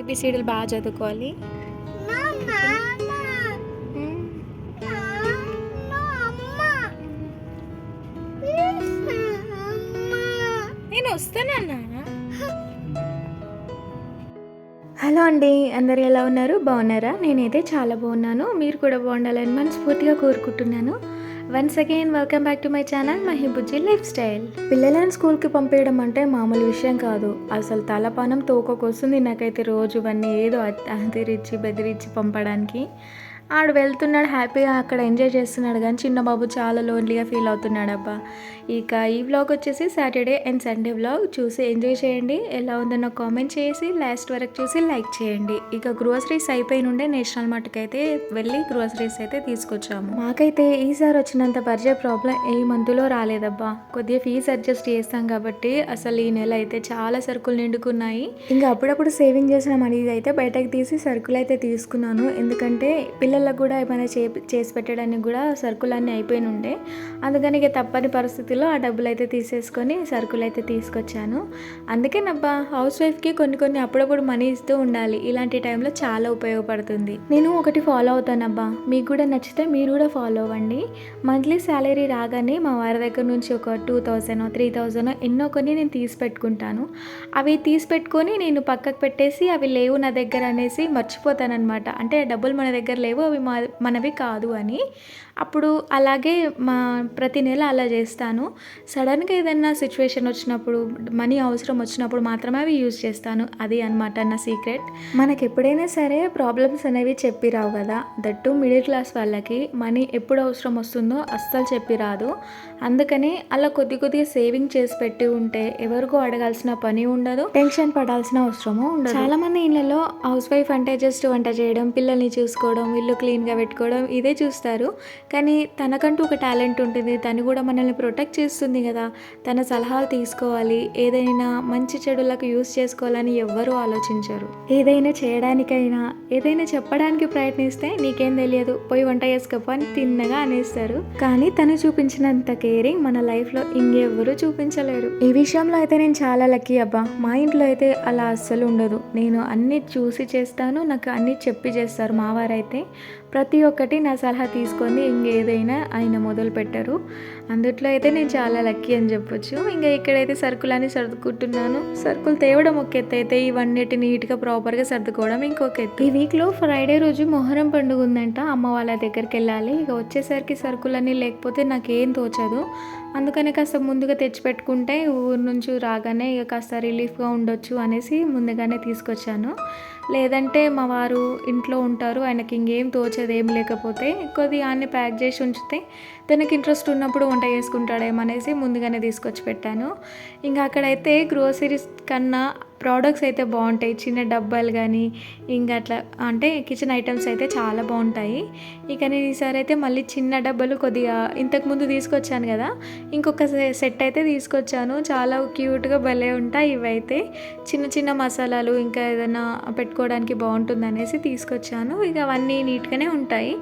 ఏబిసిడీలు బాగా చదువుకోవాలి. హ్మ్. నేను వస్తానన్నా. హలో అండి, అందరు ఎలా ఉన్నారు? బాగున్నారా? నేనైతే చాలా బాగున్నాను. మీరు కూడా బాగుండాలని మనస్ఫూర్తిగా కోరుకుంటున్నాను. Once again welcome back to my channel Mahibujji lifestyle. పిల్లలను స్కూల్కి పంపించడం అంటే మామూలు విషయం కాదు. అసలు తలపానం తోకకొస్తుంది నాకైతే రోజు ఇవన్నీ ఏదో అదిరిచ్చి బెదిరించి పంపడానికి. ఆడు వెళ్తున్నాడు హ్యాపీగా, అక్కడ ఎంజాయ్ చేస్తున్నాడు, కానీ చిన్న బాబు చాలా లోన్లీగా ఫీల్ అవుతున్నాడు అబ్బా. ఇక ఈ వ్లాగ్ వచ్చేసి సాటర్డే అండ్ సండే వ్లాగ్, చూసి ఎంజాయ్ చేయండి. ఎలా ఉందో నాకు కామెంట్ చేసి లాస్ట్ వరకు చూసి లైక్ చేయండి. ఇక గ్రోసరీస్ అయిపోయి నుండే నేషనల్ మార్ట్కి అయితే వెళ్ళి గ్రోసరీస్ అయితే తీసుకొచ్చాము. మాకైతే ఈసారి వచ్చినంత బడ్జెట్ ప్రాబ్లం ఏ మంత్లో రాలేదబ్బా. కొద్దిగా ఫీజు అడ్జస్ట్ చేస్తాం కాబట్టి అసలు ఈ నెల అయితే చాలా సరుకులు నిండుకున్నాయి. ఇంకా అప్పుడప్పుడు సేవింగ్ చేసిన మనీ అయితే బయటకు తీసి సరుకులు అయితే తీసుకున్నాను. ఎందుకంటే పిల్లలకు కూడా ఏమైనా చేసి పెట్టడానికి కూడా సరుకులన్నీ అయిపోయి ఉండే. అందుకని ఇక తప్పని పరిస్థితిలో ఆ డబ్బులు అయితే తీసేసుకొని సరుకులు అయితే తీసుకొచ్చాను. అందుకే నబ్బా, హౌస్ వైఫ్కి కొన్ని అప్పుడప్పుడు మనీ ఇస్తూ ఉండాలి. ఇలాంటి టైంలో చాలా ఉపయోగపడుతుంది. నేను ఒకటి ఫాలో అవుతానబ్బా, మీకు కూడా నచ్చితే మీరు కూడా ఫాలో అవ్వండి. మంత్లీ శాలరీ రాగానే మా వారి దగ్గర నుంచి ఒక 2000 3000 ఎన్నో కొన్ని నేను తీసి పెట్టుకుంటాను. అవి తీసి పెట్టుకొని నేను పక్కకు పెట్టేసి అవి లేవు నా దగ్గర అనేసి మర్చిపోతానమాట. అంటే డబ్బులు మన దగ్గర లేవు, అవి మనవి కాదు అని. అప్పుడు అలాగే ప్రతి నెల అలా చేస్తాను. సడన్గా ఏదైనా సిచ్యువేషన్ వచ్చినప్పుడు, మనీ అవసరం వచ్చినప్పుడు మాత్రమే అవి యూజ్ చేస్తాను. అది అనమాట నా సీక్రెట్. మనకి ఎప్పుడైనా సరే ప్రాబ్లమ్స్ అనేవి చెప్పి రావు కదా, దట్టు మిడిల్ క్లాస్ వాళ్ళకి మనీ ఎప్పుడు అవసరం వస్తుందో అస్సలు చెప్పి రాదు. అందుకని అలా కొద్దిగా సేవింగ్ చేసి పెట్టి ఉంటే ఎవరికో అడగాల్సిన పని ఉండదు, టెన్షన్ పడాల్సిన అవసరము ఉండదు. చాలా మంది ఇళ్ళలో హౌస్ వైఫ్ అంటే జస్ట్ వంట చేయడం, పిల్లల్ని చూసుకోవడం, ఇల్లు క్లీన్గా పెట్టుకోవడం ఇదే చూస్తారు. కానీ తనకంటూ ఒక టాలెంట్ ఉంటుంది, తను కూడా మనల్ని ప్రొటెక్ట్ చేస్తుంది కదా, తన సలహాలు తీసుకోవాలి, ఏదైనా మంచి చెడులకు యూస్ చేసుకోవాలని ఎవ్వరూ ఆలోచించరు. ఏదైనా చేయడానికైనా ఏదైనా చెప్పడానికి ప్రయత్నిస్తే నీకేం తెలియదు, పోయి వంట చేసుకోపో అని తిన్నగా అనేస్తారు. కానీ తను చూపించినంత కేరింగ్ మన లైఫ్లో ఇంకెవ్వరూ చూపించలేరు. ఈ విషయంలో అయితే నేను చాలా లక్కీ అబ్బా. మా ఇంట్లో అయితే అలా అస్సలు ఉండదు. నేను అన్నీ చూసి చేస్తాను, నాకు అన్నీ చెప్పి చేస్తారు మా వారైతే. ప్రతి ఒక్కటి నా సలహా తీసుకొని ఇంకేదైనా ఆయన మొదలు పెట్టరు. అందుట్లో అయితే నేను చాలా లక్కీ అని చెప్పొచ్చు. ఇంకా ఇక్కడైతే సరుకులన్నీ సర్దుకుంటున్నాను. సరుకులు తేవడం ఒక ఎత్తు అయితే ఇవన్నిటి నీట్గా ప్రాపర్గా సర్దుకోవడం ఇంకొక ఎత్తు. ఈ వీక్లో ఫ్రైడే రోజు మొహరం పండుగ ఉందంట, అమ్మ వాళ్ళ దగ్గరికి వెళ్ళాలి. ఇక వచ్చేసరికి సరుకులన్నీ లేకపోతే నాకేం తోచదు. అందుకని కాస్త ముందుగా తెచ్చిపెట్టుకుంటే ఊరు నుంచి రాగానే ఇక కాస్త రిలీఫ్గా ఉండొచ్చు అనేసి ముందుగానే తీసుకొచ్చాను. లేదంటే మా వారు ఇంట్లో ఉంటారు, ఆయనకి ఇంకేం తోచదు ఏం లేకపోతే, కొద్దిగా అన్ని ప్యాక్ చేసి ఉంచితే తనకి ఇంట్రెస్ట్ ఉన్నప్పుడు వంట చేసుకుంటాడేమనేసి ముందుగానే తీసుకొచ్చి పెట్టాను. ఇంకా అక్కడైతే గ్రోసరీస్ కన్నా ప్రోడక్ట్స్ అయితే బాగుంటాయి. చిన్న డబ్బాలు కానీ ఇంకా అట్లా అంటే కిచెన్ ఐటమ్స్ అయితే చాలా బాగుంటాయి. ఇక నేను ఈసారి అయితే మళ్ళీ చిన్న డబ్బాలు కొద్దిగా ఇంతకుముందు తీసుకొచ్చాను కదా, ఇంకొక సెట్ అయితే తీసుకొచ్చాను. చాలా క్యూట్గా భలే ఉంటాయి ఇవైతే. చిన్న మసాలాలు ఇంకా ఏదైనా పెట్టుకోవడానికి బాగుంటుంది అనేసి తీసుకొచ్చాను. ఇక అవన్నీ నీట్గానే ఉంటాయి.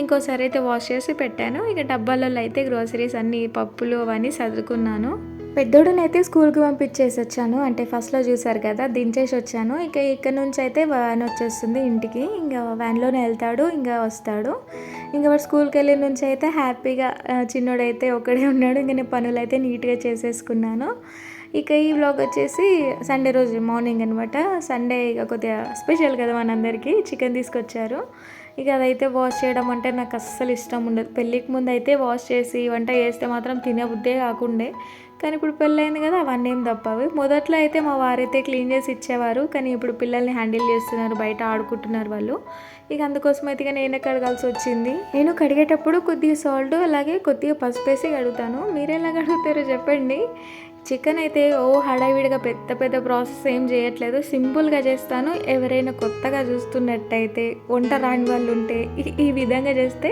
ఇంకోసారి అయితే వాష్ చేసి పెట్టాను. ఇక డబ్బాలలో అయితే గ్రోసరీస్ అన్నీ పప్పులు అవన్నీ సర్దుకున్నాను. పెద్దోడునైతే స్కూల్కి పంపించేసి వచ్చాను. అంటే ఫస్ట్లో చూసారు కదా, దించేసి వచ్చాను. ఇక ఇక్కడ నుంచి అయితే వ్యాన్ వచ్చేస్తుంది ఇంటికి. ఇంకా వ్యాన్లోనే వెళ్తాడు, ఇంకా వస్తాడు. ఇంకా వాడు స్కూల్కి వెళ్ళిన నుంచి అయితే హ్యాపీగా చిన్నోడైతే ఒకడే ఉన్నాడు. ఇంక నేను పనులు అయితే నీట్గా చేసేసుకున్నాను. ఇక ఈ వ్లాగ్ వచ్చేసి సండే రోజు మార్నింగ్ అనమాట. సండే ఇక కొద్దిగా స్పెషల్ కదా మనందరికీ, చికెన్ తీసుకొచ్చారు. ఇక అదైతే వాష్ చేయడం అంటే నాకు అస్సలు ఇష్టం ఉండదు. పెళ్ళికి ముందు అయితే వాష్ చేసి వంట చేస్తే మాత్రం తినబుద్దే కాకుండే. కానీ ఇప్పుడు పెళ్ళయింది కదా, అవన్నీ ఏం తప్పవి. మొదట్లో అయితే మా వారైతే క్లీన్ చేసి ఇచ్చేవారు, కానీ ఇప్పుడు పిల్లల్ని హ్యాండిల్ చేస్తున్నారు, బయట ఆడుకుంటున్నారు వాళ్ళు. ఇక అందుకోసం అయితే ఇక నేనే కడగాల్సి వచ్చింది. నేను కడిగేటప్పుడు కొద్దిగా సాల్ట్ అలాగే కొద్దిగా పసుపు వేసి కడుగుతాను. మీరు ఎలా కడుగుతారో చెప్పండి. చికెన్ అయితే హడావిడిగా పెద్ద ప్రాసెస్ ఏం చేయట్లేదు, సింపుల్గా చేస్తాను. ఎవరైనా కొత్తగా చూస్తున్నట్టయితే, వంట రాని వాళ్ళు ఉంటే ఈ విధంగా చేస్తే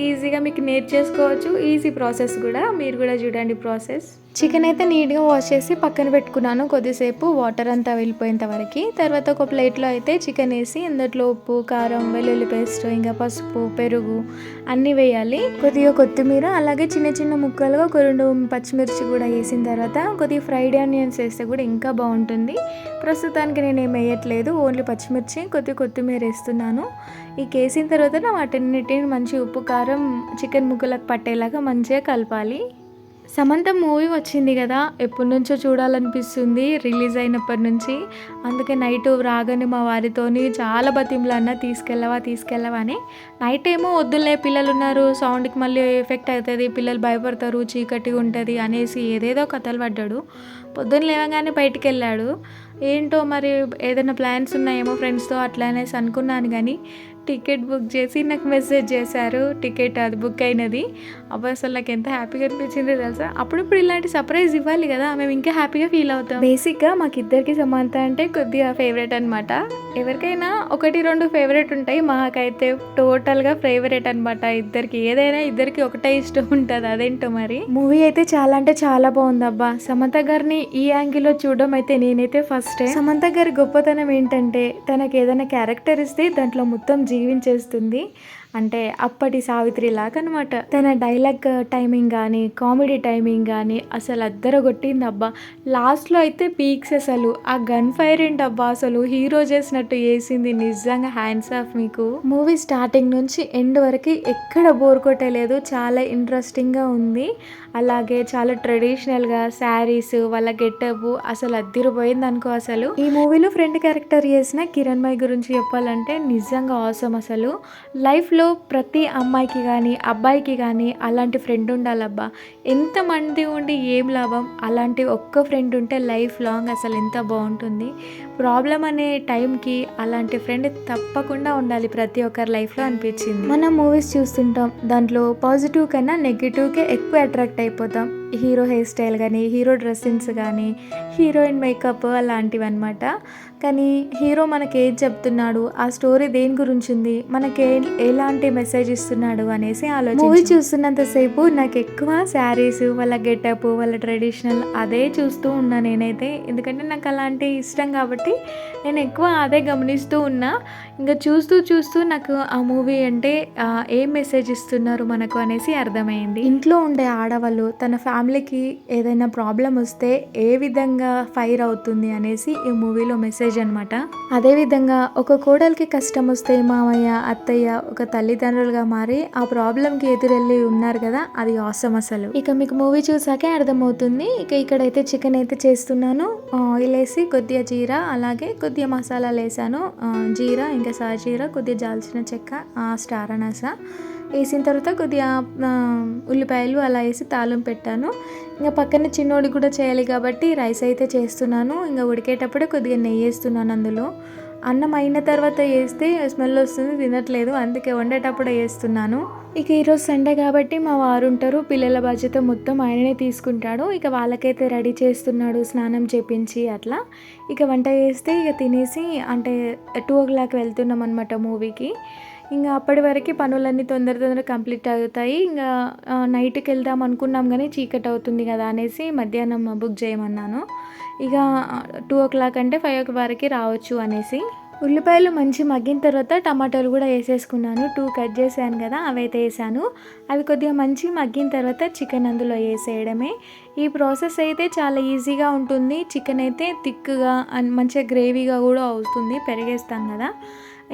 ఈజీగా మీకు నేర్చేసుకోవచ్చు. ఈజీ ప్రాసెస్ కూడా, మీరు కూడా చూడండి ప్రాసెస్. చికెన్ అయితే నీట్గా వాష్ చేసి పక్కన పెట్టుకున్నాను కొద్దిసేపు వాటర్ అంతా వెళ్ళిపోయేంత వరకు. తర్వాత ఒక ప్లేట్లో అయితే చికెన్ వేసి అందులో ఉప్పు, కారం, వెల్లుల్లి పేస్ట్, ఇంకా పసుపు, పెరుగు అన్నీ వేయాలి. కొద్దిగా కొత్తిమీర, అలాగే చిన్న చిన్న ముక్కలుగా ఒక 2 పచ్చిమిర్చి కూడా వేసిన తర్వాత కొద్దిగా ఫ్రైడ్ ఆనియన్స్ వేస్తే కూడా ఇంకా బాగుంటుంది. ప్రస్తుతానికి నేను ఏం వేయట్లేదు, ఓన్లీ పచ్చిమిర్చి కొద్దిగా కొత్తిమీర వేస్తున్నాను. ఈ వేసిన తర్వాత వాటన్నిటిని మంచి ఉప్పు, కారం చికెన్ ముక్కలకు పట్టేలాగా మంచిగా కలపాలి. సమంత మూవీ వచ్చింది కదా, ఎప్పటి నుంచో చూడాలనిపిస్తుంది రిలీజ్ అయినప్పటి నుంచి. అందుకే నైట్ రాగానే మా వారితోని చాలా బతిమలన్నా తీసుకెళ్ళవా అని. నైట్ ఏమో వద్దులే, పిల్లలు ఉన్నారు, సౌండ్కి మళ్ళీ ఎఫెక్ట్ అవుతుంది, పిల్లలు భయపడతారు, చీకటిగా ఉంటుంది అనేసి ఏదేదో కథలు పడ్డాడు. పొద్దున్న లేవగానే బయటికి వెళ్ళాడు. ఏంటో మరి ఏదైనా ప్లాన్స్ ఉన్నాయేమో ఫ్రెండ్స్తో అట్లా అనేసి అనుకున్నాను, కానీ టికెట్ బుక్ చేసి నాకు మెసేజ్ చేశారు, టికెట్ అది బుక్ అయినది. అప్పుడు అసలు నాకు ఎంత హ్యాపీగా అనిపించిందో తెలుసా. అప్పుడప్పుడు ఇలాంటి సర్ప్రైజ్ ఇవ్వాలి కదా, మేము ఇంకా హ్యాపీగా ఫీల్ అవుతాం. బేసిక్గా మాకిద్దరికి సమంత అంటే కొద్దిగా ఫేవరెట్ అనమాట. ఎవరికైనా 1-2 ఫేవరెట్ ఉంటాయి, మాకైతే టోటల్గా ఫేవరెట్ అనమాట ఇద్దరికి. ఏదైనా ఇద్దరికి ఒకటే ఇష్టం ఉంటుంది, అదేంటో మరి. మూవీ అయితే చాలా అంటే చాలా బాగుంది అబ్బా. సమంత గారిని ఈ యాంగిల్లో చూడడం అయితే నేనైతే ఫస్ట్. సమంత గారి గొప్పతనం ఏంటంటే తనకి ఏదైనా క్యారెక్టర్ ఇస్తే దాంట్లో మొత్తం జీవించేస్తుంది. అంటే అప్పటి సావిత్రి లాగా అనమాట. తన డైలాగ్ టైమింగ్ కానీ, కామెడీ టైమింగ్ కానీ అసలు అద్దరగొట్టింది అబ్బా. లాస్ట్లో అయితే పీక్స్, అసలు ఆ గన్ ఫైర్ ఏంటబ్బా, అసలు హీరో చేసినట్టు చేసింది. నిజంగా హ్యాండ్స్ ఆఫ్ మీకు. మూవీ స్టార్టింగ్ నుంచి ఎండ్ వరకు ఎక్కడ బోర్ కొట్టలేదు, చాలా ఇంట్రెస్టింగ్గా ఉంది. అలాగే చాలా ట్రెడిషనల్గా శారీస్, వాళ్ళ గెటప్ అసలు అద్దిరిపోయింది అనుకో. అసలు ఈ మూవీలో ఫ్రెండ్ క్యారెక్టర్ చేసిన కిరణ్మయి గురించి చెప్పాలంటే నిజంగా ఆసమ్. అసలు లైఫ్లో ప్రతి అమ్మాయికి కానీ అబ్బాయికి కానీ అలాంటి ఫ్రెండ్ ఉండాలబ్బా. ఎంతమంది ఉండి ఏం లాభం, అలాంటి ఒక్క ఫ్రెండ్ ఉంటే లైఫ్ లాంగ్ అసలు ఎంత బాగుంటుంది. ప్రాబ్లం అనే టైంకి అలాంటి ఫ్రెండ్ తప్పకుండా ఉండాలి ప్రతి ఒక్కరి లైఫ్లో అనిపించింది. మనం మూవీస్ చూస్తుంటాం, దాంట్లో పాజిటివ్ కన్నా నెగిటివ్కే ఎక్కువ అట్రాక్ట్ అయిపోతాం. హీరో హెయిర్ స్టైల్ కానీ, హీరో డ్రెస్సింగ్స్ కానీ, హీరోయిన్ మేకప్ అలాంటివి అనమాట. కానీ హీరో మనకి ఏం చెప్తున్నాడు, ఆ స్టోరీ దేని గురించి ఉంది, మనకి ఎలాంటి మెసేజ్ ఇస్తున్నాడు అనేసి ఆలోచన. మూవీ చూస్తున్నంతసేపు నాకు ఎక్కువ శారీస్, వాళ్ళ గెటప్, వాళ్ళ ట్రెడిషనల్ అదే చూస్తూ ఉన్నా నేనైతే. ఎందుకంటే నాకు అలాంటి ఇష్టం కాబట్టి నేను ఎక్కువ అదే గమనిస్తూ ఉన్నా. ఇంకా చూస్తూ నాకు ఆ మూవీ అంటే ఏం మెసేజ్ ఇస్తున్నారు మనకు అనేసి అర్థమైంది. ఇంట్లో ఉండే ఆడవాళ్ళు తన ఫ్యామిలీకి ఏదైనా ప్రాబ్లం వస్తే ఏ విధంగా ఫైర్ అవుతుంది అనేసి ఈ మూవీలో మెసేజ్ అనమాట. అదేవిధంగా ఒక కోడలికి కష్టం వస్తే మామయ్య, అత్తయ్య ఒక తల్లిదండ్రులుగా మారి ఆ ప్రాబ్లంకి ఎదురెళ్ళి ఉన్నారు కదా, అది ఆసమ్ అసలు. ఇక మీకు మూవీ చూసాకే అర్థమవుతుంది. ఇక ఇక్కడైతే చికెన్ అయితే చేస్తున్నాను. ఆయిల్ వేసి కొద్దిగా జీరా, అలాగే కొద్దిగా మసాలాలు వేసాను. జీరా, ఇంకా సాజీరా, కొద్దిగా దాల్చిన చెక్క, స్టార్ అనాస వేసిన తర్వాత కొద్దిగా ఉల్లిపాయలు అలా వేసి తాళం పెట్టాను. ఇంకా పక్కన చిన్నోడి కూడా చేయాలి కాబట్టి రైస్ అయితే చేస్తున్నాను. ఇంకా ఉడికేటప్పుడే కొద్దిగా నెయ్యి వేస్తున్నాను అందులో. అన్నం అయిన తర్వాత వేస్తే స్మెల్ వస్తుంది, తినట్లేదు, అందుకే వండేటప్పుడే వేస్తున్నాను. ఇక ఈరోజు సండే కాబట్టి మా వారు ఉంటారు, పిల్లల బాధ్యత మొత్తం ఆయననే తీసుకుంటాడు. ఇక వాళ్ళకైతే రెడీ చేస్తున్నాడు, స్నానం చేపించి అట్లా. ఇక వంట చేస్తే ఇక తినేసి అంటే 2 o'clock వెళ్తున్నాం అనమాట మూవీకి. ఇంకా అప్పటి వరకు పనులన్నీ తొందర కంప్లీట్ అవుతాయి. ఇంకా నైట్కి వెళ్దాం అనుకున్నాం కానీ చీకటి అవుతుంది కదా అనేసి మధ్యాహ్నం బుక్ చేయమన్నాను. ఇక 2 o'clock అంటే 5 o'clock వరకు రావచ్చు అనేసి. ఉల్లిపాయలు మంచి మగ్గిన తర్వాత టమాటాలు కూడా వేసేసుకున్నాను. 2 కట్ చేశాను కదా, అవైతే వేసాను. అవి కొద్దిగా మంచి మగ్గిన తర్వాత చికెన్ అందులో వేసేయడమే. ఈ ప్రాసెస్ అయితే చాలా ఈజీగా ఉంటుంది. చికెన్ అయితే థిక్గా మంచిగా గ్రేవీగా కూడా అవుతుంది, పెరిగేస్తాం కదా.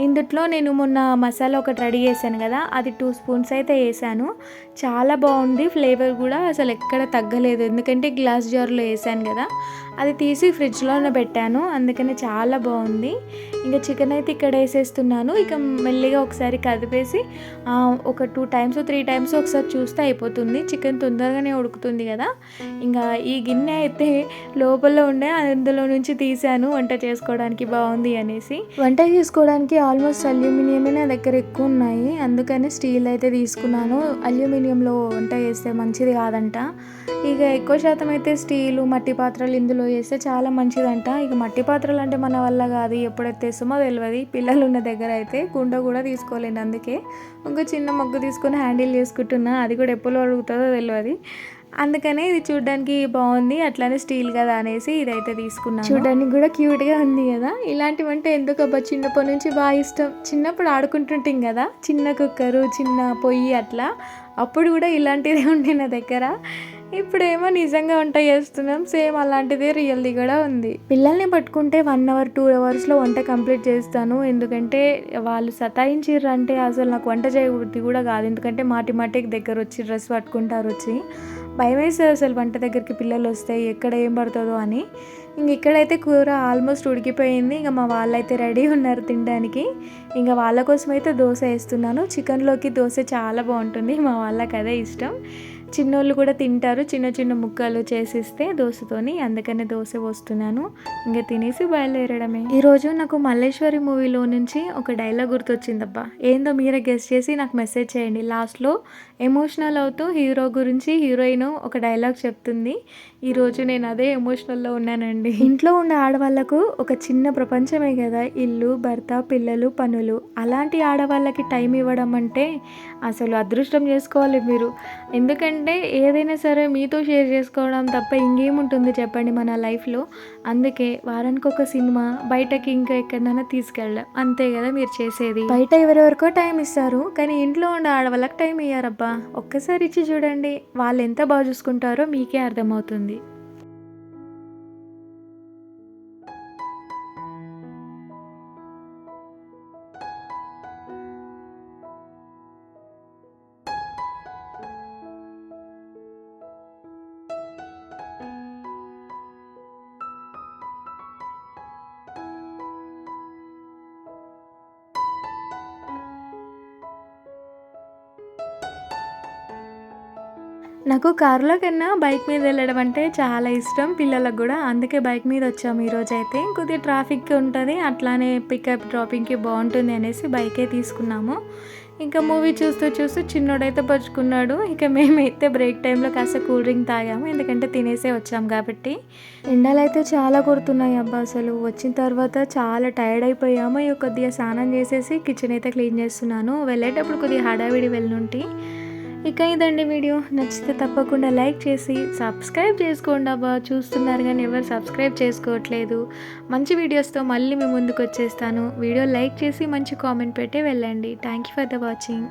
ఇందులో నేను మొన్న మసాలా ఒకటి రెడీ చేశాను కదా, అది 2 స్పూన్స్ అయితే వేసాను. చాలా బాగుంది, ఫ్లేవర్ కూడా అసలు ఎక్కడ తగ్గలేదు. ఎందుకంటే గ్లాస్ జార్లో వేసాను కదా, అది తీసి ఫ్రిడ్జ్లోనే పెట్టాను, అందుకని చాలా బాగుంది. ఇంకా చికెన్ అయితే ఇక్కడ వేసేస్తున్నాను. ఇక మెల్లిగా ఒకసారి కదిపేసి ఒక 2 times 3 times ఒకసారి చూస్తే అయిపోతుంది. చికెన్ తొందరగానే ఉడుకుతుంది కదా. ఇంకా ఈ గిన్నె అయితే లోపల ఉండే అందులో నుంచి తీసాను వంట చేసుకోవడానికి బాగుంది అనేసి. వంట చేసుకోవడానికి ఆల్మోస్ట్ అల్యూమినియమే నా దగ్గర ఎక్కువ ఉన్నాయి, అందుకని స్టీల్ అయితే తీసుకున్నాను. అల్యూమినియం అల్యూమినియంలో వంట చేస్తే మంచిది కాదంట. ఇక ఎక్కువ శాతం అయితే స్టీలు మట్టి పాత్రలు ఇందులో చేస్తే చాలా మంచిదంట. ఇక మట్టి పాత్రలు అంటే మన వల్ల కాదు, ఎప్పుడైతే తెస్తామో తెలియదు. పిల్లలు ఉన్న దగ్గర అయితే కుండ కూడా తీసుకోలేను, అందుకే ఇంకో చిన్న మగ్గు తీసుకొని హ్యాండిల్ చేసుకుంటున్నా. అది కూడా ఎప్పుడు అడుగుతుందో తెలియదు, అందుకనే ఇది చూడడానికి బాగుంది, అట్లానే స్టీల్ కదా అనేసి ఇదైతే తీసుకున్నాను. చూడడానికి కూడా క్యూట్గా ఉంది కదా. ఇలాంటివంటే ఎందుకబ్బా చిన్నప్పటి నుంచి బాగా ఇష్టం. చిన్నప్పుడు ఆడుకుంటుంటాం కదా, చిన్న కుక్కరు చిన్న పొయ్యి అట్లా, అప్పుడు కూడా ఇలాంటిదే ఉండే నా దగ్గర. ఇప్పుడేమో నిజంగా వంట చేస్తున్నాం, సేమ్ అలాంటిదే రియల్ది కూడా ఉంది. పిల్లల్ని పట్టుకుంటే 1 అవర్ 2 అవర్స్లో వంట కంప్లీట్ చేస్తాను. ఎందుకంటే వాళ్ళు సతాయించిర్రు అంటే అసలు నాకు వంట చేయబుద్ధి కూడా కాదు. ఎందుకంటే మాటికి దగ్గర వచ్చి డ్రెస్ పట్టుకుంటారు, వచ్చి భయం వేస్తుంది అసలు వంట దగ్గరికి పిల్లలు వస్తాయి ఎక్కడ ఏం పడుతుందో అని. ఇంక ఇక్కడైతే కూర ఆల్మోస్ట్ ఉడికిపోయింది. ఇంకా మా వాళ్ళైతే రెడీ ఉన్నారు తినడానికి. ఇంకా వాళ్ళ కోసం అయితే దోశ వేస్తున్నాను. చికెన్లోకి దోశ చాలా బాగుంటుంది, మా వాళ్ళకి అదే ఇష్టం. చిన్నోళ్ళు కూడా తింటారు, చిన్న చిన్న ముక్కలు చేసిస్తే దోశతోని, అందుకనే దోశ పోస్తున్నాను. ఇంకా తినేసి బయలుదేరడమే. ఈరోజు నాకు మల్లేశ్వరి మూవీలో నుంచి ఒక డైలాగ్ గుర్తొచ్చిందబ్బా. ఏందో మీరే గెస్ చేసి నాకు మెసేజ్ చేయండి. లాస్ట్లో ఎమోషనల్ అవుతూ హీరో గురించి హీరోయిన్ ఒక డైలాగ్ చెప్తుంది. ఈరోజు నేను అదే ఎమోషనల్లో ఉన్నానండి. ఇంట్లో ఉండే ఆడవాళ్ళకు ఒక చిన్న ప్రపంచమే కదా ఇల్లు, భర్త, పిల్లలు, పనులు. అలాంటి ఆడవాళ్ళకి టైం ఇవ్వడం అంటే అసలు అదృష్టం చేసుకోవాలి మీరు. ఎందుకంటే ఏదైనా సరే మీతో షేర్ చేసుకోవడం తప్ప ఇంకేముంటుంది చెప్పండి మన లైఫ్లో. అందుకే వారానికి ఒక సినిమా, బయటకి ఇంకా ఎక్కడైనా తీసుకెళ్ళడం, అంతే కదా మీరు చేసేది. బయట ఎవరెవరికో టైం ఇస్తారు, కానీ ఇంట్లో ఉండే ఆడవాళ్ళకి టైం ఇయ్యారబ్బా. ఒక్కసారి ఇచ్చి చూడండి, వాళ్ళు ఎంత బాగా చూసుకుంటారో మీకే అర్థమవుతుంది. నాకు కారులో కన్నా బైక్ మీద వెళ్ళడం అంటే చాలా ఇష్టం, పిల్లలకు కూడా. అందుకే బైక్ మీద వచ్చాము ఈరోజైతే. కొద్దిగా ట్రాఫిక్ ఉంటుంది, అట్లానే పికప్ డ్రాపింగ్కి బాగుంటుంది అనేసి బైకే తీసుకున్నాము. ఇంకా మూవీ చూస్తూ చిన్నోడైతే పరుచుకున్నాడు. ఇక మేమైతే బ్రేక్ టైంలో కాస్త కూల్ డ్రింక్ తాగాము, ఎందుకంటే తినేసే వచ్చాం కాబట్టి. ఎండలు అయితే చాలా కొడుతున్నాయి అబ్బా. అసలు వచ్చిన తర్వాత చాలా టైర్డ్ అయిపోయాము. ఇక కొద్దిగా స్నానం చేసేసి కిచెన్ అయితే క్లీన్ చేస్తున్నాను. వెళ్ళేటప్పుడు కొద్దిగా హడావిడి వెళ్ళుంటి. ఇక ఇదండి వీడియో. నచ్చితే తప్పకుండా లైక్ చేసి సబ్స్క్రైబ్ చేసుకోండి అబ్బా. చూస్తున్నారు కానీ ఎవరు సబ్స్క్రైబ్ చేసుకోవట్లేదు. మంచి వీడియోస్తో మళ్ళీ మీ ముందుకు వచ్చేస్తాను. వీడియో లైక్ చేసి మంచి కామెంట్ పెట్టి వెళ్ళండి. Thank you for the watching.